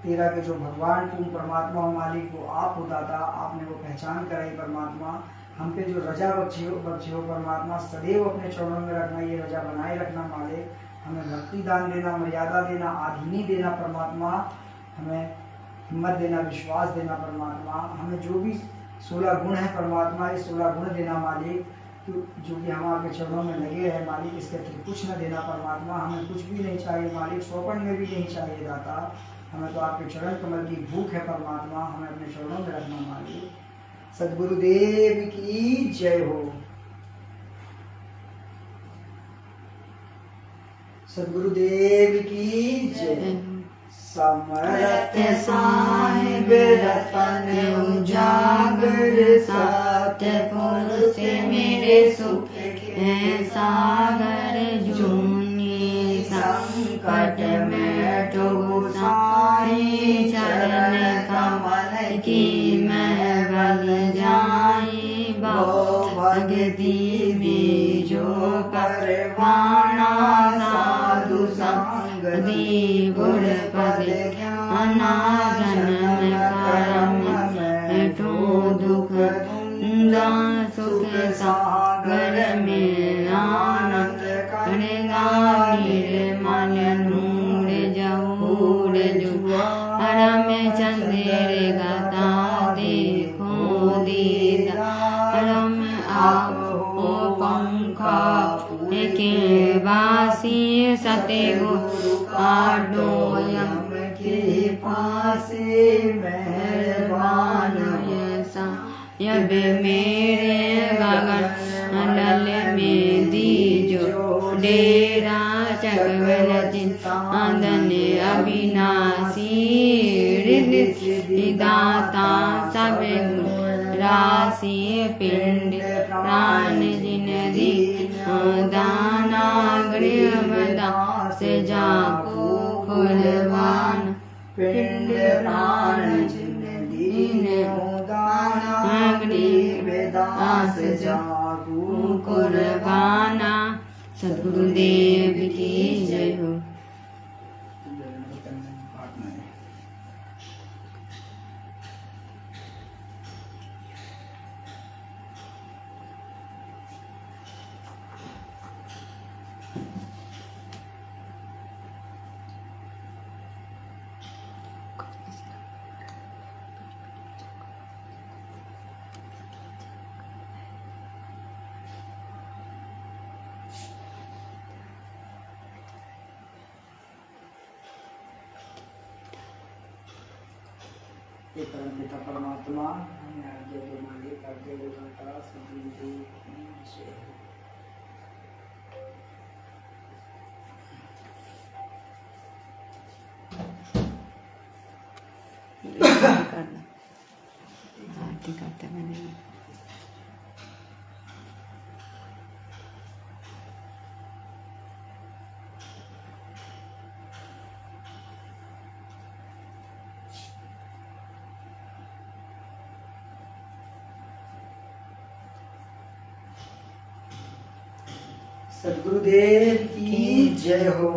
13 के जो भगवान पूर्ण परमात्मा हो मालिक वो आप हो दाता आपने वो पहचान कराई परमात्मा हम पे जो रजा बख्शी हो परमात्मा सदैव अपने चरणों में रखना ये रजा बनाए रखना मालिक हमें भक्ति दान देना मर्यादा देना आधीनी देना परमात्मा हमें हिम्मत देना विश्वास देना परमात्मा हमें जो भी 16 गुण है परमात्मा ये 16 गुण देना मालिक जो कि हम आपके चरणों में लगे हैं मालिक इसके अतिरिक्त कुछ न देना परमात्मा हमें कुछ भी नहीं चाहिए मालिक सोपन में भी नहीं चाहिए दाता हमें तो आपके चरण कमल की भूख है परमात्मा हमें अपने चरणों में रखना मालिक सद्गुरुदेव की जय हो सद्गुरुदेव की जय समर्थ साहिब रतन उजागर सत्य पुरुष मेरे सुख है सागर जूनी संकट में डूब साई चरण कमल की मैं बल जाई भक्ति बीजो परवाना साधु संग दी बुढ़ पद ज्ञाना जन्म कर्म बैठो दुख सुख सागर में आनंद करेगा निर्मल नूर जहूर जुआर में चंदेर गता देखो दीदार में आप हो पंखा के वासी सतगुरु का डोयम के पासे मेहरबान यब मेरे गगन मंडल में दीजो डेरा चकवल चिंतन अविनाशी हृदय दाता सब राशि पिंड प्राण जिन दी पिंड प्राण जिन दीने दाना वेदास जागू कुर्बाना। सद्गुरुदेव की जय हो। हे परम पिता परमात्मा, हमें आज्ञा दो मालिक, आज्ञा दो दाता, सद्गुरुदेव की जय हो। आरती करते बने। सद्गुरुदेव की जय हो।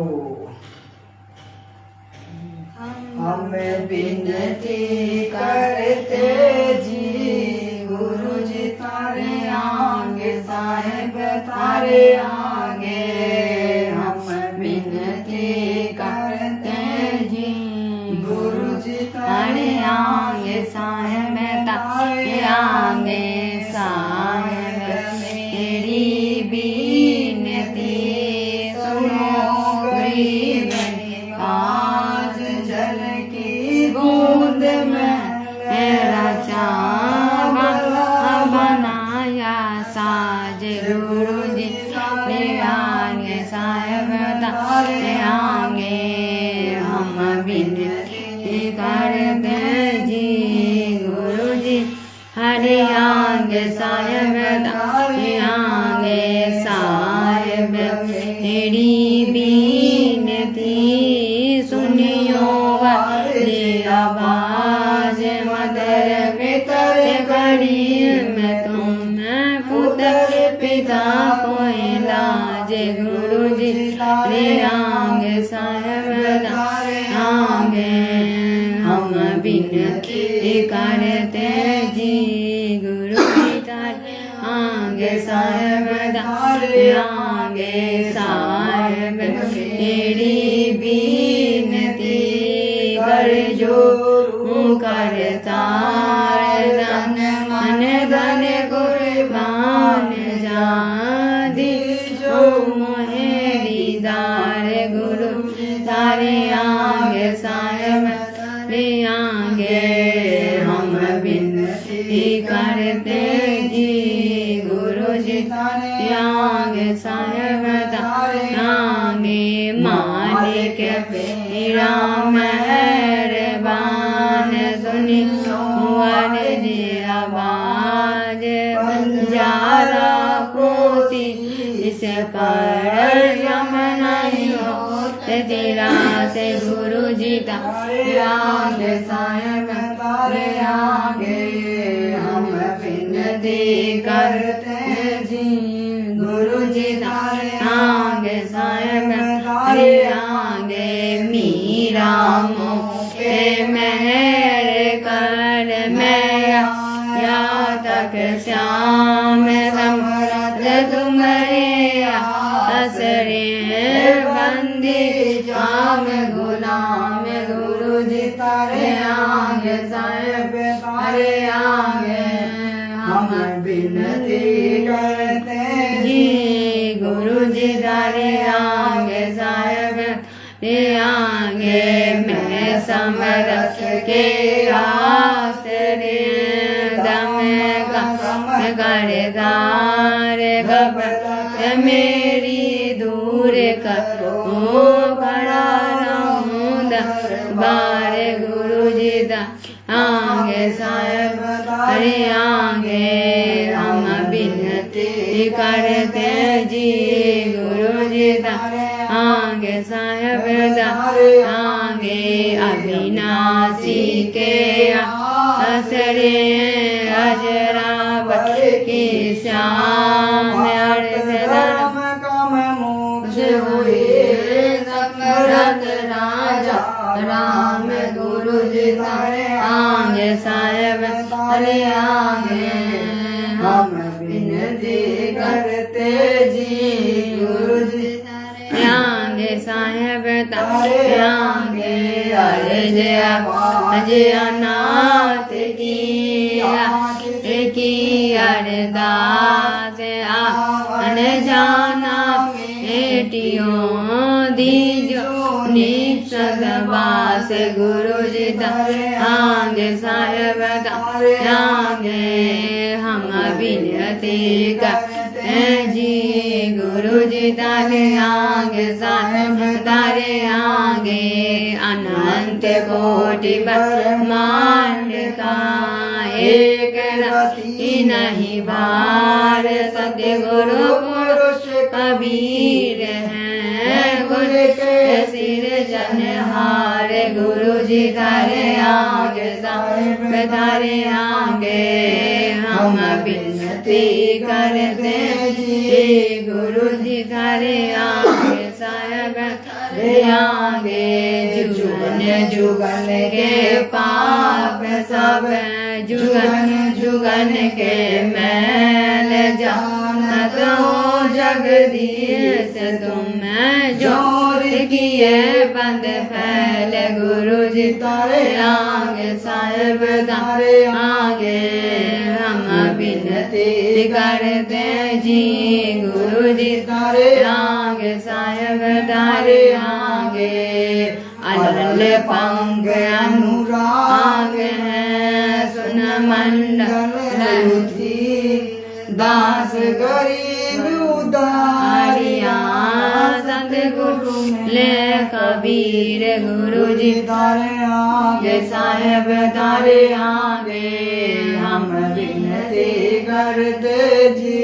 हम विनती करते जी गुरु जी तारे आगे, साहेब तारे आगे। हम विनती करते जी गुरु जी तारे आगे, साहेब तारे आगे। साहेब मेरी बीनती सुनो, गरीब आज जल की बूंद में मेरा चावल बनाया साज। गुरु जी ले आगे, साहेब तारे आगे। हम विनती करते जी गुरु जी हरे आगे, साहेब तारे आगे। साहेब मेरी बीनती सुनियो वाली आवाज। मदर पितर गरीब में तुम पुत्र पिता कोई लाज। गुरु जी रे आगे, साहेब तारे आगे। हम विनती करते जी गुरु जी तारे आगे, साहेब तारे आगे। साहेब मेरी बीनती कर जो करतार। धन मन धन कुर्बान जा दीजो मोहे दीदार। गुरु तारे आगे, साहेब तारे आगे। हम विनती करते जी गुरु जी तारे आगे, साहेब तारे आगे। मालिक मेरा मेहरबान सुनी वर जी आवाज। बंजारा कोसी इस पर यमुना हो तेरा से। गुरु जी तारे आगे, साहेब तारे आगे। हम विनती करते जी गुरु जी तारे आगे, साहेब तारे आगे। मीरा मोहे मेहर कर मैं या तक श्याम समरथ तुम्हारे असरे बंदी जाम गुलाम। गुरु जी तारे आगे, साहेब तारे आगे। हम विनती करते जी गुरु जी तारे आगे, साहेब तारे आगे। मैं समरथ के आसरे दम करदार। घबराहट मेरी दूर करो, खड़ा रहूं दरबार। गुरु जी आगे, साहेब तारे आगे। हम विनती करते जी गुरु जी आगे, साहेब तारे आगे। आगे अविनाशी के आसरे अजरावर के श्याम अर्थ धर्म काम मोक्ष हुए भरत राजा राम गुरु जी तारे आगे साहेब तारे आगे हम विनती करते जी गुरु जी तारे आगे साहेब तारे आगे अजय अनाथ की अरदास आन जाना बेटियों दीजो निक्षवास गुरु जी तारे आगे साहेब तारे आगे हम विनती करते जी गुरु जी तारे आगे साहेब तारे आगे अनंत कोटि ब्रह्मांड का एक रति नहीं भार सतगुरु पुरुष कबीर हैं गुरु के सिर जनहार गुरु जी तारे आगे साहेब तारे आगे हम विनती करते जी गुरु जी तारे आगे साहेब तारे आगे जुगन जुगन के पाप सब जुगन जुगन के मैल जानत हो जगदीश तुम जोर किए बंद फैल गुरु जी तारे आगे साहेब तारे आगे हम विनती करते जी गुरु जी तारे आगे साहेब तारे आगे अनल पंग अनुराग है सुन मंडल दास गरीब उदारिया सतगुरु ले कबीर गुरु जी तारे आगे साहेब तारे आगे हम विनती करते जी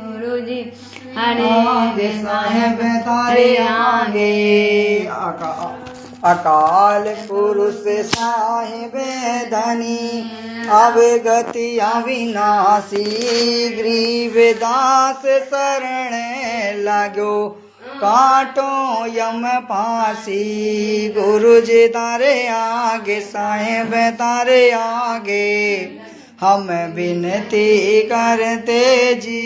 गुरु जी आगे साहेब तारे आगे अकाल पुरुष साहिब धनी अवगति अविनाशी ग्रीवदास शरण लगो काटो यम फांसी गुरु जी तारे आगे साहेब तारे आगे हम विनती करते जी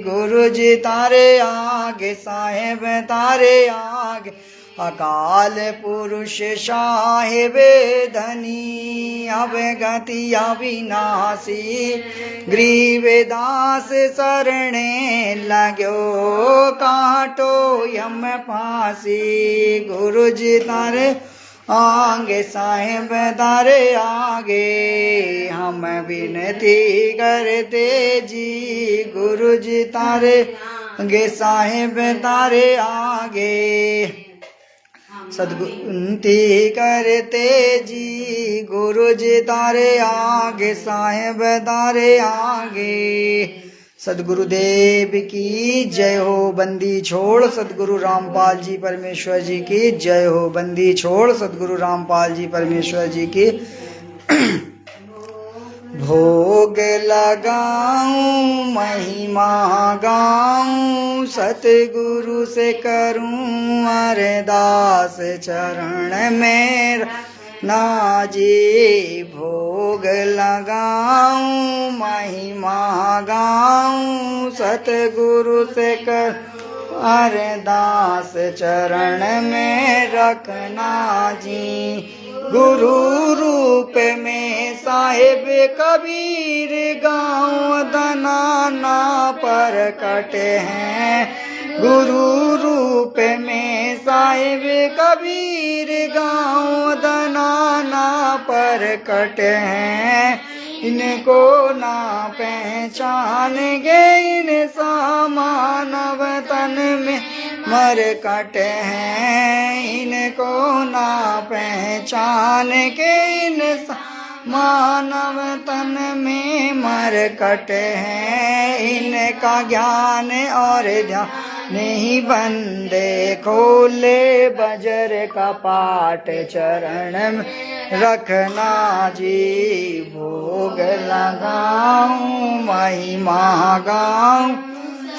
गुरु जी तारे आगे साहेब तारे आगे अकाल पुरुष साहिब धनी अवगति अविनाशी ग्रीवदास शरणे लगो काटो यम फांसी गुरु जी तारे आगे साहेब तारे आगे हम विनती करते जी गुरु जी तारे आगे साहेब तारे आगे सद्गुरुती करते जी गुरु जी तारे आगे साहेब तारे आगे सद्गुरुदेव की जय हो। बंदी छोड़ सद्गुरु रामपाल जी परमेश्वर जी की जय हो। बंदी छोड़ सद्गुरु रामपाल जी परमेश्वर जी की भोग लगाऊं महिमा गाऊं सतगुरु से करूं अरदास चरण में नाजी भोग लगाऊं महिमा गाऊं सतगुरु से कर अरदास चरण में रखना जी गुरु रूप में साहिब कबीर गाँव दनाना पर कटे हैं गुरु रूप में साहिब कबीर गाँव दनाना पर कटे हैं इनको ना पहचान गए इन सामानव तन में मर कटे हैं इनको ना पहचान के इन मानव तन में मर कटे हैं इनका ज्ञान और ध्यान नहीं बंदे खोले बजर का पाठ चरण में रखना जी भोग लगाऊं महिमा गाऊं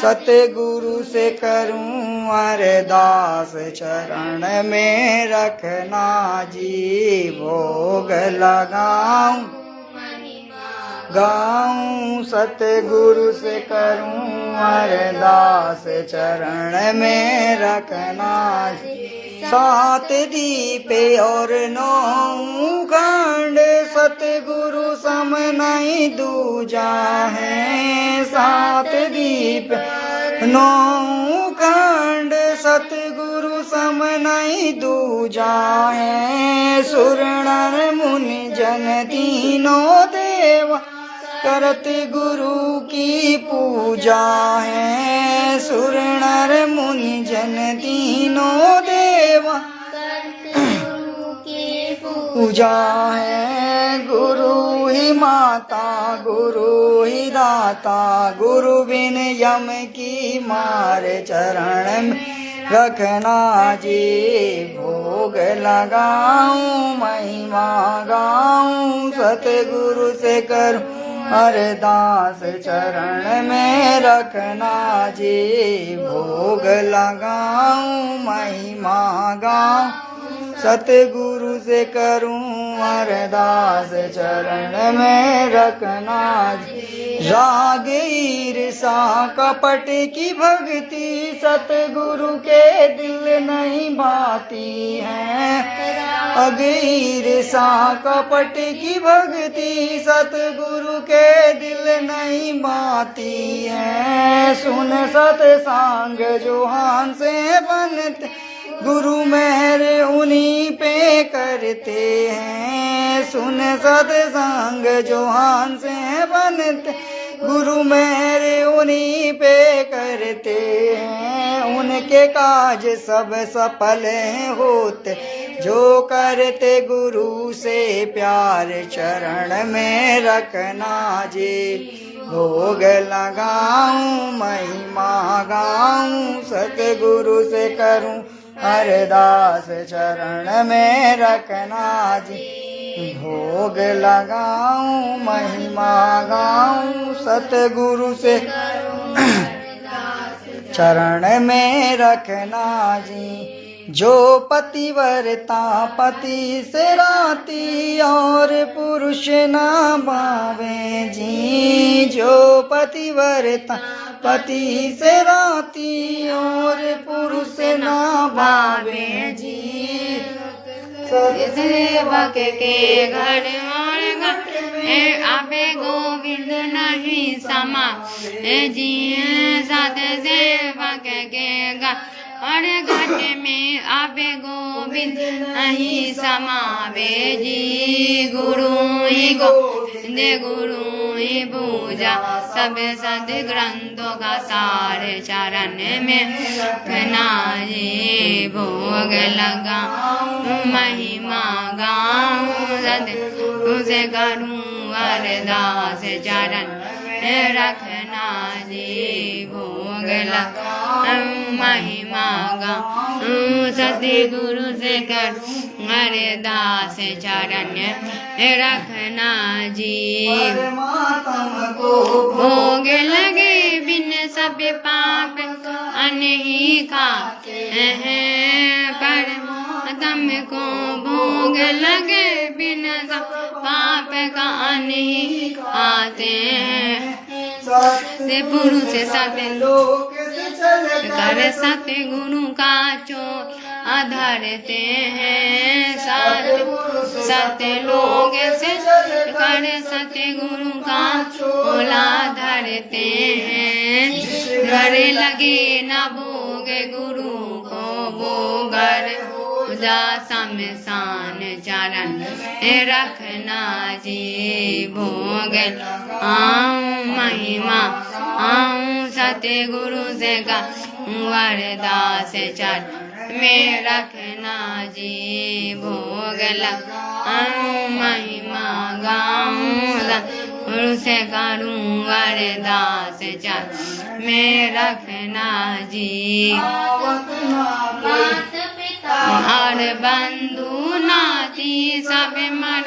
सतगुरु से करूं अरदास चरण में रखना जी भोग लगाऊं गाऊं सतगुरु से करूं अरदास चरण में रखना सात दीपे और नौ खंड सतगुरु सम नहीं दूजा है सात दीप नौ खंड सतगुरु सम नहीं दूजा है सुर नर मुनि जन तीनों देव करत गुरु की पूजा है सुर नर मुनि जन तीनों देवा पूजा है गुरु ही माता गुरु ही दाता गुरु बिन यम की मार चरण में रखना जी भोग लगाऊं महिमा गाऊं सतगुरु से करूं अरदास चरण में रखना जी भोग लगाऊं महिमा गाऊं सतगुरु से करूं अरदास चरण में रखना जी राग ईर्षा कपट की भक्ति सतगुरु के दिल नहीं भाती है अग ईर्षा कपट की भक्ति सतगुरु के दिल नहीं भाती है सुन सतसंग जो हान से बनते गुरु मेहर उन्हीं पे करते हैं सुन सतसंग जो हान से बनते गुरु मेहर उन्हीं पे करते हैं उनके काज सब सफल होते जो करते गुरु से प्यार चरण में रखना जी भोग लगाऊं महिमा गाऊं सतगुरु से करूं अरदास चरण में रखना जी भोग लगाऊं महिमा गाऊं सतगुरु से चरण में रखना जी जो पतिव्रता पति से राती और पुरुष ना भावे जी जो पतिव्रता पति से राती और पुरुष ना भावे जी सेवक के घर आवे गोविंद नहीं समा जी सत सेवक के घर और घट में आवे गोविंद नहीं समावे जी गुरु ही गोविंद गुरु ही पूजा सब सद ग्रंथों का सार चरण में रखना जी भोग लगा महिमा गाऊं सतगुरु से करूं अरदास चरण रखना जी भोग लगा महिमा गाऊं सतगुरु से करूं अरदास चरण रखना जी भोग लगे बिन सब पाप अनही खाते हैं पर तुमको भोग लगे बिन सब पाप का अनही खाते हैं से पुरुष सत्य लोक कर सत्य गुरु का चोर आधारते हैं सत्य लोग से कर सत्य गुरु का चोला धरते हैं घर लगे न भोग गुरु को भोगर पूजा शमशान चरण रखना जी भोग आऊं महिमा आऊं सत्य गुरु से गा वरदास चरण में रखना जी भोग लगाऊं महिमा गाऊं से करूं अरदास चरण में रखना जी। मात पिता और बंधु नाती सब मर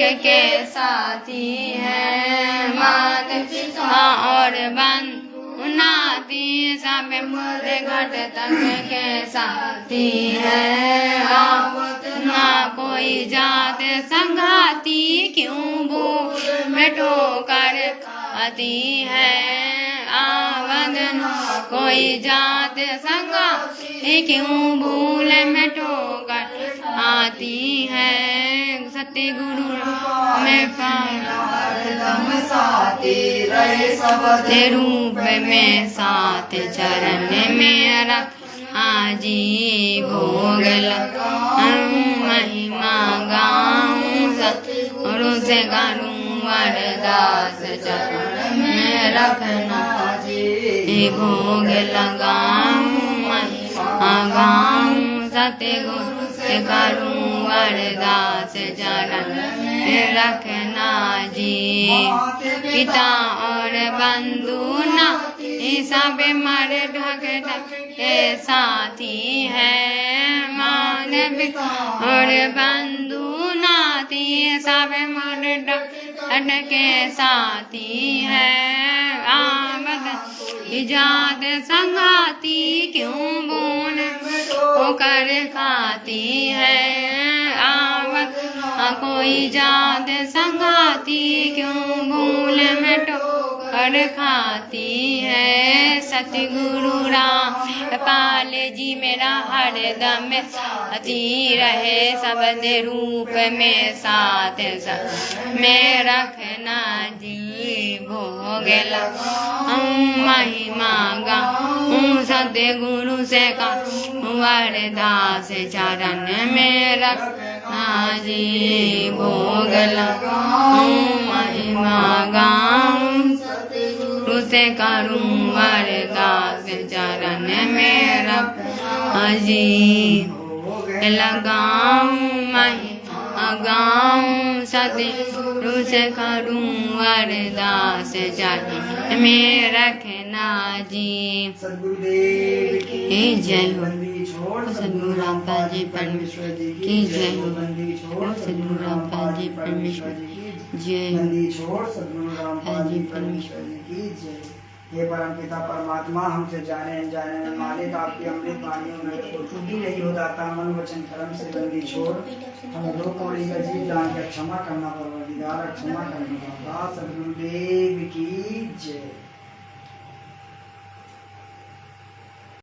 के साथी है। मात पिता और बंधु नाती सब मर घट तक के साथी है। ना कोई जात संगाती क्यों भूल में ठोकर खाती है। आवत कोई जात संगाती क्यों भूल में ठोकर आती है। सत्य गुरु में साथी रहे सब रूप में साथ चरण में रख आजी भोग महिमा गाऊं सतगुरु से करूं अरदास चरण में रखना जी। भोग लगाऊं महिमा गाऊं सतगुरु से करूं अरदास चरण में रखना जी। पिता और बंधु ना सब मर ढक के साथी है। मान पिता और बंधु नाती सब मर ढक के साथी है। आमद इजाद संगाती क्यों बोन होकर खाती है। आवत कोई जात संगाती क्यों भूल में ठोकर खाती है। सतगुरु राम पाल जी मेरा हरदम साथी रहे सब रूप में साथ में रखना जी। भोग महिमा गाऊं सतगुरु से करूं अरदास चरण में रखना जी। भोग लगाऊं महिमा गाऊं सतगुरु से करूं अरदास चरण में रखना जी। लगाऊं महिमा गाऊं सतगुरु से करूं अरदास चरण में रखना जी। सद्गुरुदेव की जय हो। छोड़ सद्गुरु रामपाल जी परमेश्वर जी की जय हो। छोड़ सद्गुरु रामपाल जी परमेश्वर जय हो। छोड़ सद्गुरु रामपाल जी परमेश्वर जी की जय। हे परम पिता परमात्मा, हमसे जाने अनजाने में मालिक आपकी अमृत वाणियों में तो टूटी नहीं हो दाता मन वचन कर्म से बंदी छोड़ हमें दो कौड़ी का जीव जान कर क्षमा करना परवरदिगार, क्षमा करना। सद्गुरुदेव की जय।